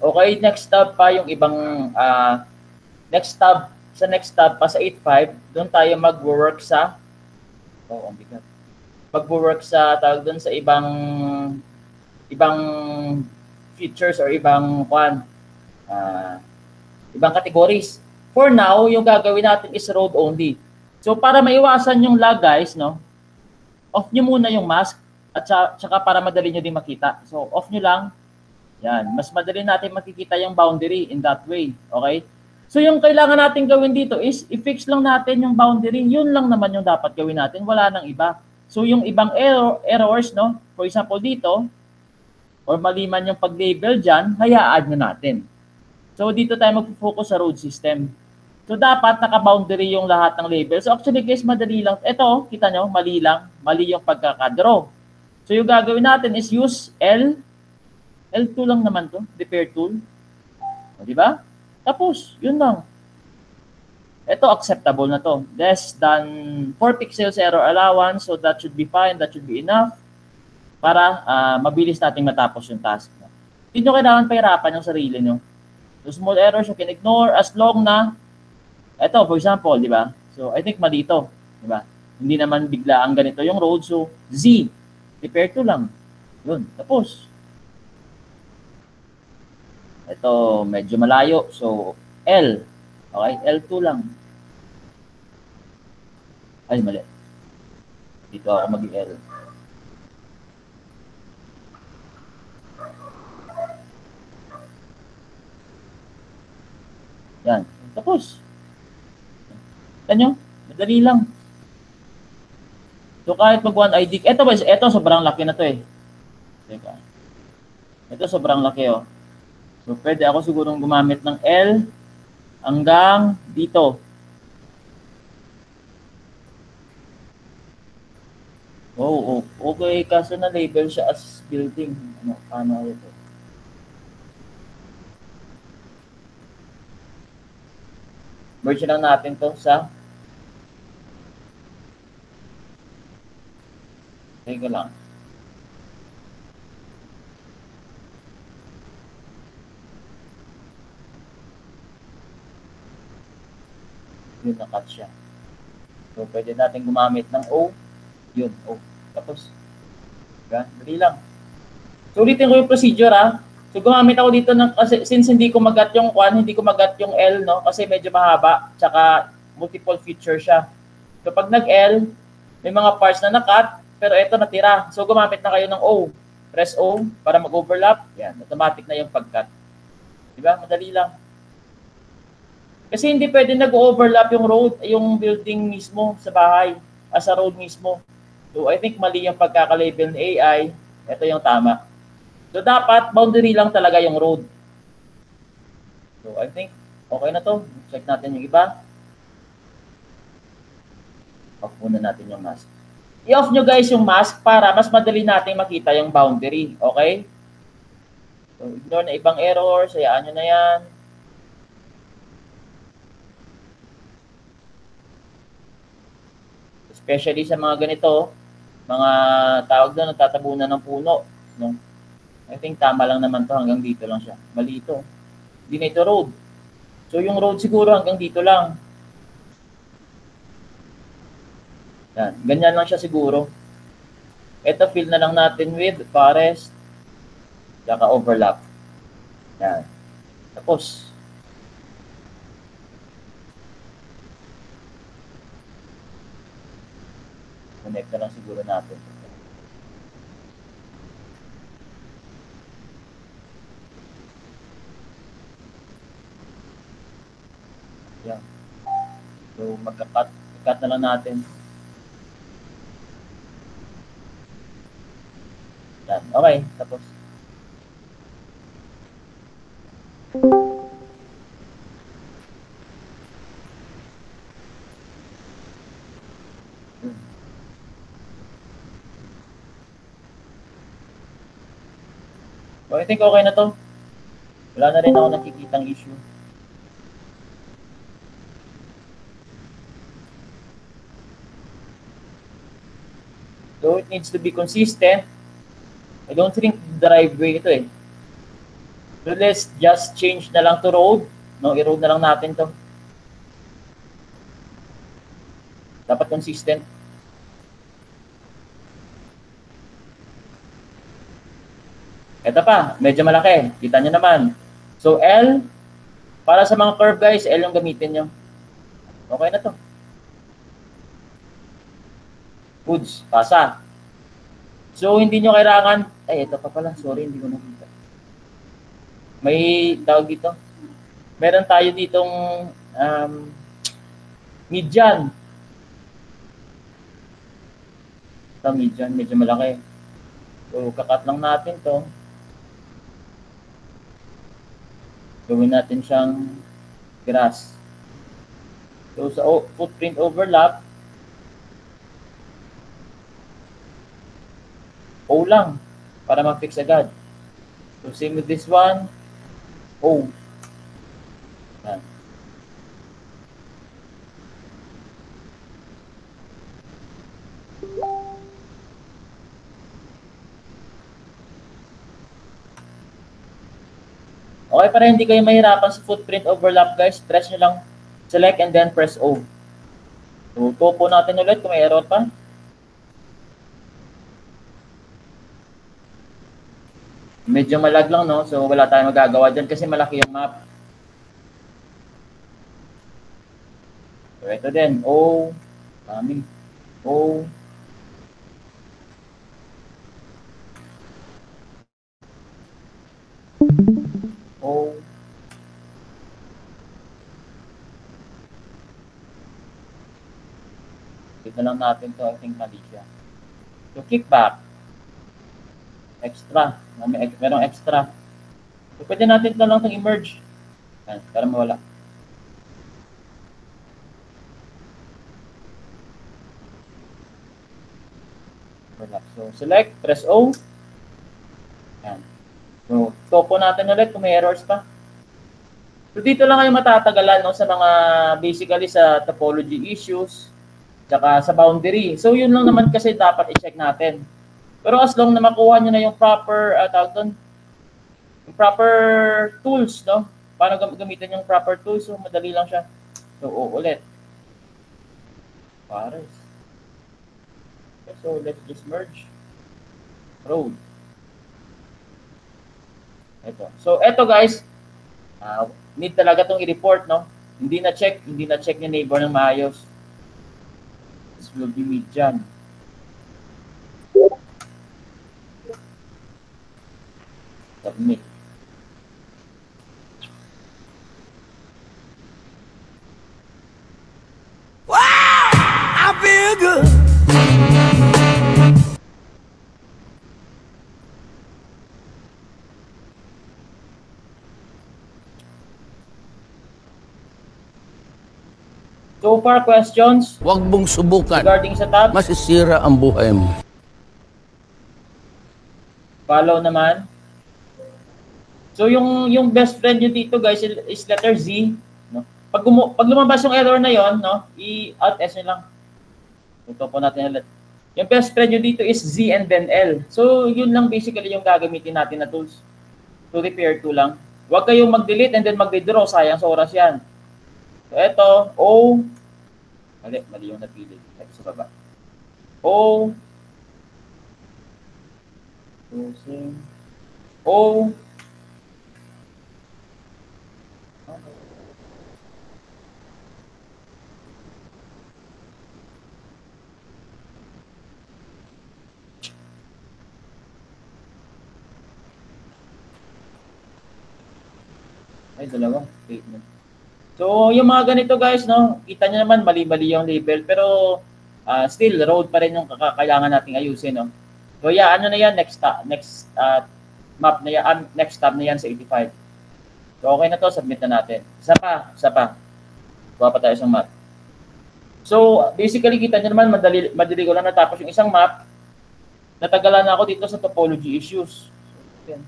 Okay, next tab pa yung ibang next tab, sa next tab pa sa 8.5, doon tayo mag-work sa mag-work sa tawag doon sa ibang features or ibang ibang categories. For now, yung gagawin natin is road only. So para maiwasan yung lag guys, no? Off nyo muna yung mask at saka para madali nyo din makita. So off nyo lang. Yan, mas madali natin makikita yung boundary in that way, okay? So yung kailangan natin gawin dito is i-fix lang natin yung boundary. Yun lang naman yung dapat gawin natin, wala nang iba. So yung ibang errors, no? For example dito, or mali man yung pag-label dyan, hayaan nyo natin. So dito tayo mag-focus sa road system. So dapat naka-boundary yung lahat ng label. So actually guys, madali lang. Ito, kita nyo, mali lang. Mali yung pagkakadraw. So yung gagawin natin is use L2 lang naman to, repair tool. O, di ba? Tapos, yun lang. Ito, acceptable na to. Less than 4 pixels error allowance. So that should be fine. That should be enough para mabilis natin matapos yung task. Hindi nyo kailangan pahirapan yung sarili nyo. So small errors you can ignore as long na ito, for example, di ba? So, I think mali ito. Di ba? Hindi naman bigla ang ganito yung road. So, Z. Repair to lang. Yun. Tapos. Ito, medyo malayo. So, L. Okay? L2 lang. Ay, mali. Dito ako mag-L. Yan. Tapos. Tanyo, madali lang. So kahit mag 1 ID, ito sobrang laki na to eh. Teka. Ito sobrang laki oh. So pwede ako sigurong gumamit ng L hanggang dito. Oh, okay, kaso na label siya as building. Ano, paano ito? Merge lang natin to sa teka lang. Yun, na-cut siya. So, pwede natin gumamit ng O. Yun, O. Tapos, yan, dali lang. So, ulitin ko yung procedure, ha. So, gumamit ako dito ng, kasi since hindi ko magat yung hindi ko magat yung L, no? Kasi medyo mahaba, tsaka multiple feature siya. So, pag nag-L, may mga parts na na-cut, pero ito natira. So, gumamit na kayo ng O. Press O para mag-overlap. Yan, automatic na yung pag-cut. Diba? Madali lang. Kasi hindi pwede nag-overlap yung road, yung building mismo sa bahay, sa road mismo. So, I think mali yung pagkakalabel ng AI. Ito yung tama. So, dapat boundary lang talaga yung road. So, I think okay na to. Check natin yung iba. Off muna natin yung mask. I-off nyo guys yung mask para mas madali natin makita yung boundary. Okay? So, ignore na ibang errors. Hayaan nyo na yan. Especially sa mga ganito, mga tawag doon, nagtatabunan ng puno. No? I think tama lang naman to, hanggang dito lang siya. Mali ito. Hindi na ito road. So yung road siguro hanggang dito lang. Yan. Ganyan lang siya siguro. Ito fill na lang natin with forest. Saka overlap. Yan. Tapos. Connect na lang siguro natin. Yan. So magka-cut na lang natin. Yan. Okay, tapos. So, I think okay na to. Wala na rin ako nakikitang issue. So, it needs to be consistent. I don't think driveway ito eh. So let's just change na lang to road. No, i-road na lang natin to. Dapat consistent. Ito pa, medyo malaki. Kita nyo naman. So L, para sa mga curve guys, L yung gamitin nyo. Okay na to. Goods, pasa. So hindi nyo kailangan, ay ito pa pala, sorry hindi ko nakita. May tawag dito. Meron tayo ditong median. Ito median, medyo malaki. So kakat lang natin to. Gawin natin siyang grass. So sa footprint overlap, O lang para ma-fix agad. So same with this one, O. Yan. Okay, para hindi kayo mahirapan sa footprint overlap guys, press nyo lang select and then press O. So, topo natin ulit kung may error pa. Medyo malag lang, no? So, wala tayong magagawa dyan kasi malaki yung map. So, ito din. O. Kami. O. O. Dito lang natin to. I think mali siya. So, kickback. Extra. Merong extra. So, pwede natin ito lang itong emerge. Yan, para mawala. So, select, press O. Yan. So, topo natin ulit kung may errors pa. So, dito lang kayo matatagalan, no, sa mga, basically, sa topology issues, tsaka sa boundary. So, yun lang naman kasi dapat i-check natin. Pero as long na makuha nyo na yung proper, yung proper tools, no? Paano gamitin yung proper tools? So, madali lang siya. So, ulit. Pares. Okay, so, let's just merge. Road. Ito. So, ito guys, need talaga itong i-report, no? Hindi na-check ni neighbor ng maayos. This will be median. Submit. Wow! I feel good. So far, questions Huwag mong subukan. regarding sa tab? Masisira ang buhay mo. Follow naman. So yung best friend nyo dito guys is letter Z, no? Pag lumabas yung error na yon, no, i-alt S nyo lang. Ito po natin ulit. Yung best friend nyo dito is Z and then L. So yun lang basically yung gagamitin natin na tools. To repair to lang. Huwag kayong mag-delete and then mag-withdraw, sayang sa oras yan. So ito, O. Mali yung napili. Ito sa baba. O. O. Ay, dalawa. Statement. So, yung mga ganito guys, no, kita nyo naman, mali-mali yung label, pero still, road pa rin yung kailangan nating ayusin, no. So, yeah, ano na yan, next map na yan, next tab na yan sa 85. So, okay na to, submit na natin. Isa pa. Kuha pa tayo isang map. So, basically, kita nyo naman, madali ko lang natapos yung isang map. Natagalan na ako dito sa topology issues. So, yan.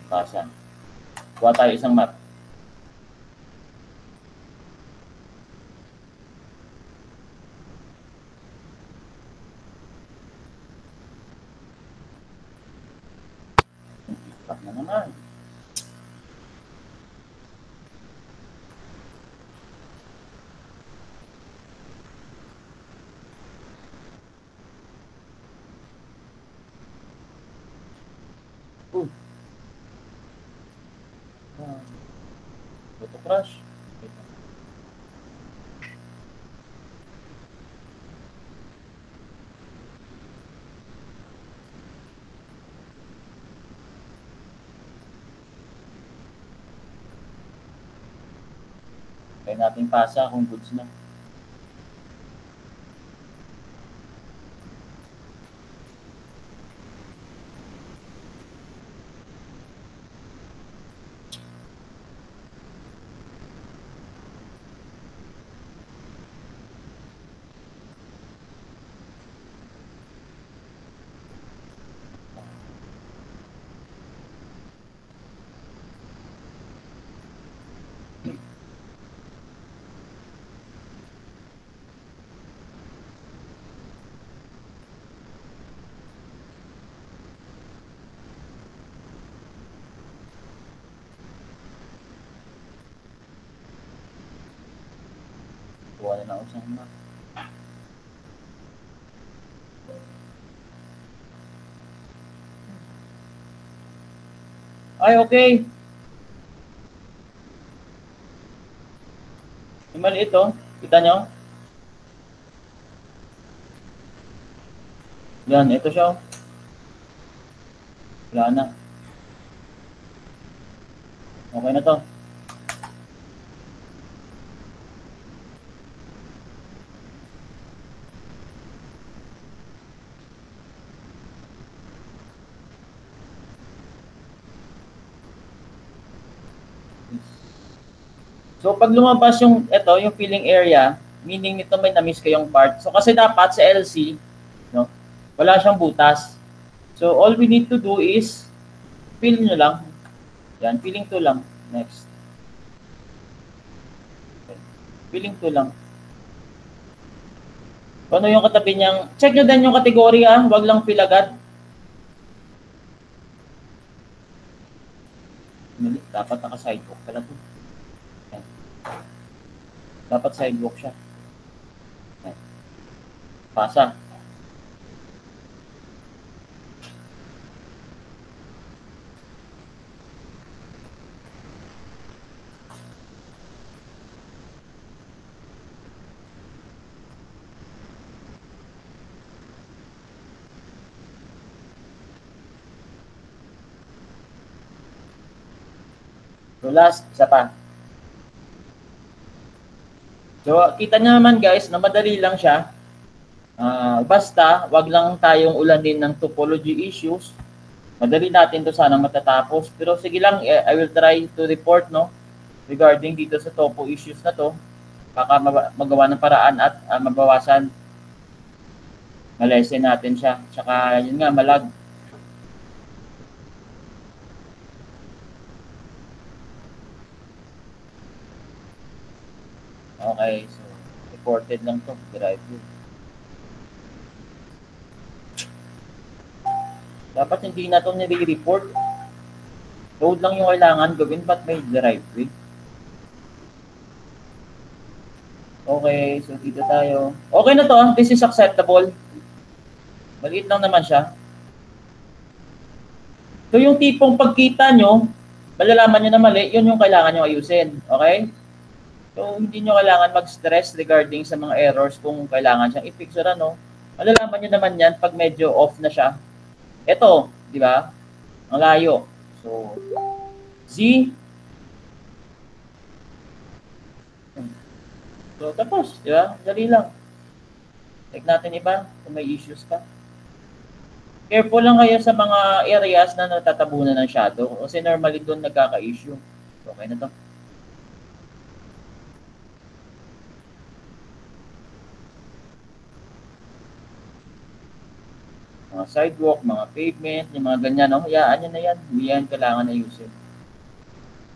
Pasa. Kuha tayo isang map. Pak na naman. Auto crash. Kaya natin pasa kung goods na. Kuha na ako sa mga. Ay, okay. Yung maliit ito, kita nyo? Yan, ito siya. Wala na. Okay na to. So pag lumabas yung ito, yung filling area, meaning nito may na-miss kayong part. So kasi dapat sa LC, no, wala siyang butas. So all we need to do is fill nyo lang. Yan, filling to lang. Next. Okay. Filling to lang. Ano yung katabi niyang, check nyo din yung kategory wag lang fill agad. Dapat naka-sidewalk pala to. Yan. Dapat sidewalk siya. Yan. Pasa. So last, isa pa. So kita nyo naman guys na madali lang siya. Basta wag lang tayong ulanin ng topology issues. Madali natin to sana matatapos. Pero sige lang, I will try to report regarding dito sa topo issues na to. Baka magawa ng paraan at mabawasan. Malesen natin siya. Tsaka yun nga, malag. Okay, so reported lang to, drive view. Dapat hindi na to nire-report. Load lang yung kailangan gawin, ba't may drive view? Okay, so dito tayo. Okay na to, this is acceptable. Maliit lang naman siya. So yung tipong pagkita nyo, malalaman nyo na mali, yun yung kailangan nyo ayusin. Okay? So, hindi nyo kailangan mag-stress regarding sa mga errors kung kailangan siyang i-fix or ano. Malalaman nyo naman yan pag medyo off na siya. Ito, di ba? Ang layo. So, Z. So, tapos, di ba? Dali lang. Check natin iba kung may issues ka. Careful lang kayo sa mga areas na natatabunan ng shadow kasi normally doon nagkaka-issue. So, okay na to. Mga sidewalk, mga pavement, yung mga ganyan, hayaan nyo na yan. Hindi yan kailangan na ayusin.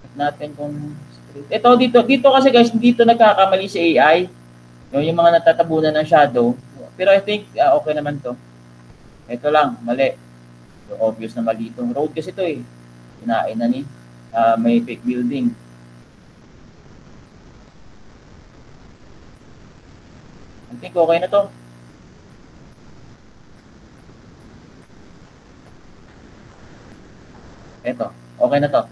Check natin kung street. Ito, dito kasi guys, dito nagkakamali si AI. Yung mga natatabunan ng shadow. Pero I think, okay naman to. Ito lang, mali. So, obvious na mali itong road kasi ito eh. Kinain na ni may fake building. I think okay na to. Eto, okay na to.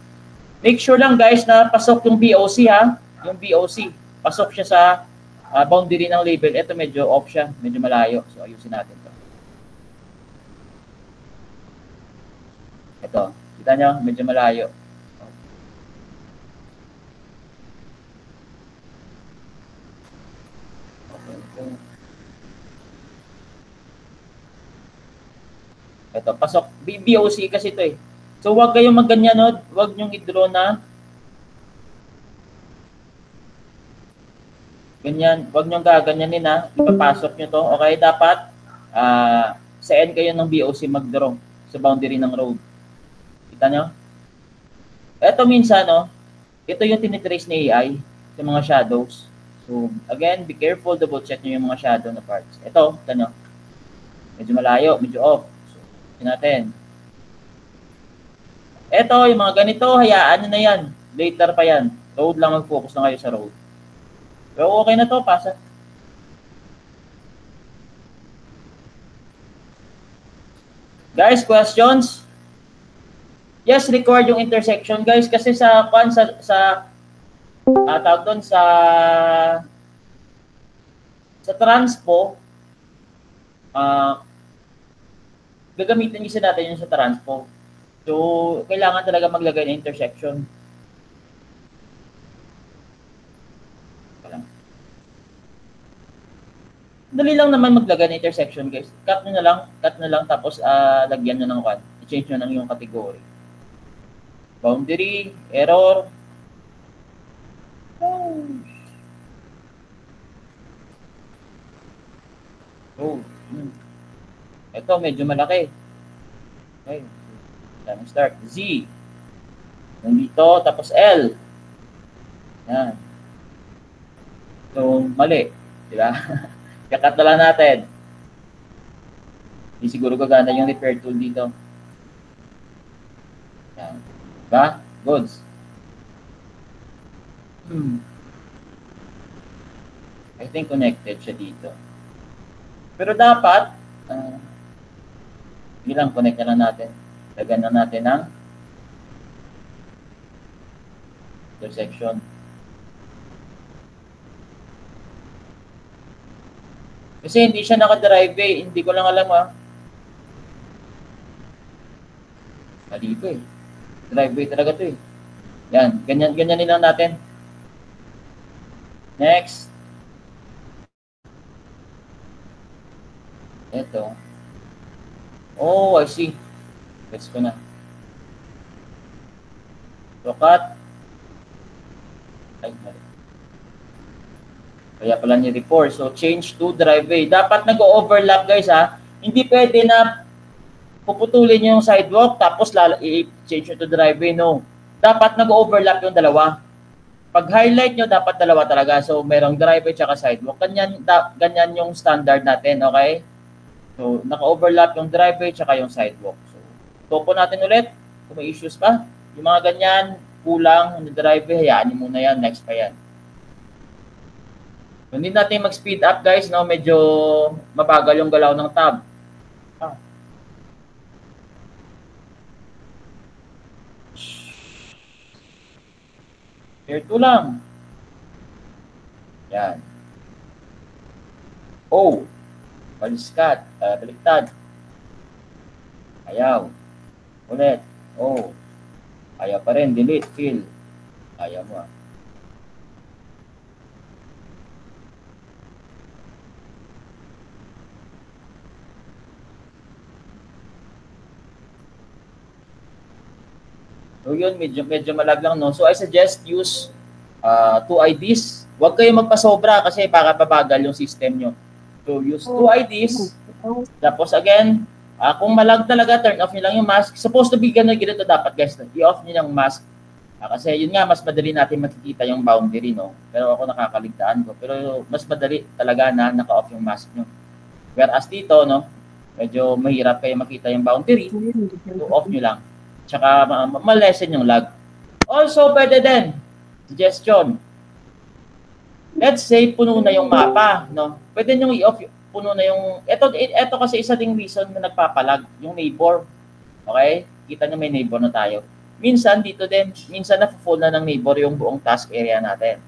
Make sure lang guys na pasok yung BOC ha. Yung BOC. Pasok siya sa boundary ng label. Ito medyo off siya. Medyo malayo. So ayusin natin to. Ito. Kita nyo? Medyo malayo. Ito. Pasok. BOC kasi ito eh. So, wag kayong magganyan, no? Wag nyong i-draw na ganyan. Wag nyong gaganyanin, ha? Ipapasok nyo to. Okay, dapat sa end kayo ng BOC mag-draw sa boundary ng road. Kita nyo? Ito minsan, no? Ito yung tinitrace ni AI sa mga shadows. So, again, be careful. Double check nyo yung mga shadow na parts. Ito, kita nyo? Medyo malayo, medyo off. So, natin. Eto, yung mga ganito, hayaan nyo na yan. Later pa yan. Road lang, mag-focus na kayo sa road. Pero okay na to, pasa. Guys, questions? Yes, record yung intersection, guys. Kasi sa tawag doon, sa transpo, gagamitin kasi natin yung sa transpo. So, kailangan talaga maglagay ng intersection. Dali lang naman maglagay ng intersection, guys. Cut na lang, tapos lagyan nyo ng one. I-change nyo ng yung category. Boundary, error. Ito, medyo malaki. Okay. Start. Z. Nandito, tapos L. Yan. So, mali. Diba? Kakat na lang natin. Hindi siguro gagana yung repair tool dito. Yan. Diba? Goods. I think connected siya dito. Pero dapat, hindi lang, connect na lang natin. Lagyan na natin ang intersection. Kasi hindi siya naka-drive eh. Hindi ko lang alam Mali ko eh. Driveway talaga to eh. Yan. Ganyan lang natin. Next. Ito. Oh, I see. Gets ko na. So, cut. Ay, mali. Kaya pala niya report. So, change to driveway. Dapat nag-overlap, guys, ha? Hindi pwede na puputulin yung sidewalk tapos i-change to driveway. No. Dapat nag-overlap yung dalawa. Pag highlight nyo, dapat dalawa talaga. So, merong driveway tsaka sidewalk. Ganyan yung standard natin, okay? So, naka-overlap yung driveway tsaka yung sidewalk. Topo natin ulit kung may issues pa. Yung mga ganyan, kulang, yung driveway, hayaan nyo muna yan, next pa yan. Hindi natin mag-speed up guys, no? Medyo mabagal yung galaw ng tab. Here 2 lang. Yan. O. Baliskat. Baliktad. Ayaw. Ulit. Oh. Ayaw pa rin. Delete. Fill. Ayaw mo. So yun, medyo malag lang, no? So I suggest use 2 IDs. Huwag kayo magpasobra kasi baka pabagal yung system nyo. So use 2 IDs. Tapos again, kung malag talaga, turn off nyo lang yung mask. Supposed to be ganito dapat guys. I-off nyo yung mask. Kasi yun nga, mas madali natin makikita yung boundary, no? Pero ako nakakaligtaan ko. Pero mas madali talaga na naka-off yung mask nyo. Whereas dito, no? Medyo mahirap kayo makita yung boundary. So off nyo lang. Tsaka ma-lessen yung lag. Also, pwede din, suggestion. Let's say, puno na yung mapa, no? Pwede nyo i-off, puno na yung, ito kasi isa ding reason na nagpapalag, yung neighbor. Okay? Kita nyo may neighbor na tayo. Minsan, dito din, minsan na-full na ng neighbor yung buong task area natin.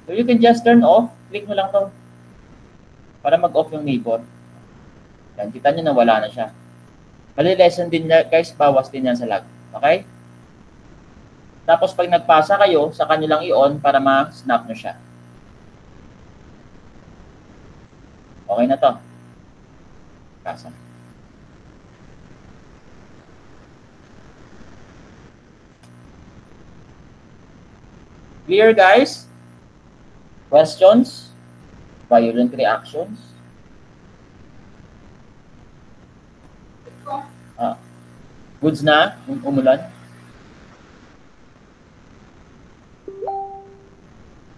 So, you can just turn off, click mo lang to para mag-off yung neighbor. Yan, kita nyo na wala na siya. Mali-lessen din niya, guys, bawas din yan sa lag. Okay? Tapos, pag nagpasa kayo, saka nyo lang i-on para ma-snap nyo siya. Okay na to. Pasa. Clear, guys? Questions? Violent reactions? Goods na? Yung umulan?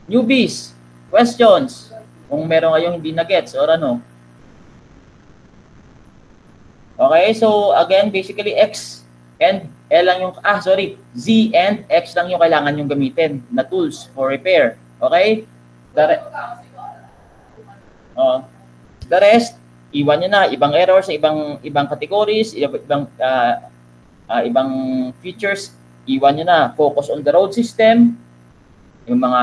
Newbies? Questions? Kung meron kayong hindi na-gets or ano. Okay, so again, basically X and L lang yung, Z and X lang yung kailangan yung gamitin na tools for repair. Okay? The rest, iwan nyo na. Ibang errors, ibang categories, ibang features, iwan nyo na. Focus on the road system. Yung mga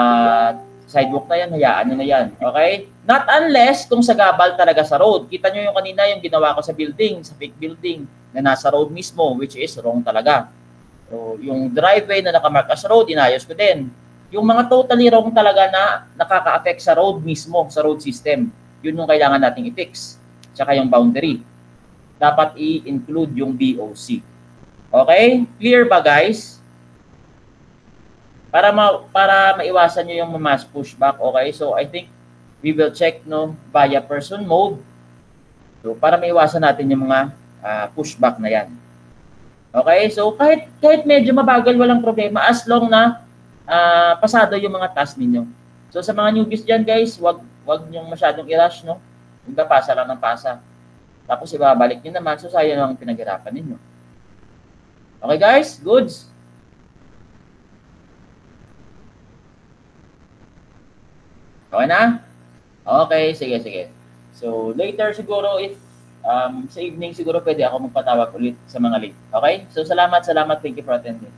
sidewalk na yan, hayaan nyo na yan. Okay? Not unless kung sagabal talaga sa road. Kita nyo yung kanina yung ginawa ko sa building, sa fake building, na nasa road mismo, which is wrong talaga. So, yung driveway na nakamark as road, inayos ko din. Yung mga totally wrong talaga na nakaka-affect sa road mismo, sa road system, yun yung kailangan nating i-fix. Tsaka yung boundary. Dapat i-include yung BOC. Okay? Clear ba, guys? Para maiwasan nyo yung mass pushback, okay? So, I think we will check via person mode. So, para maiwasan natin yung mga pushback na yan. Okay? So, kahit medyo mabagal, walang problema as long na pasado yung mga task ninyo. So, sa mga newbies dyan, guys, wag nyong masyadong i-rush, no? Yung pasa lang ng pasa. Tapos, ibabalik nyo naman. So, sayang ang pinaghirapan ninyo. Okay, guys? Goods? Okay na? Okay, sige. So, later siguro, if sa evening siguro pwede ako magpatawag ulit sa mga late. Okay? So, salamat. Thank you for attending.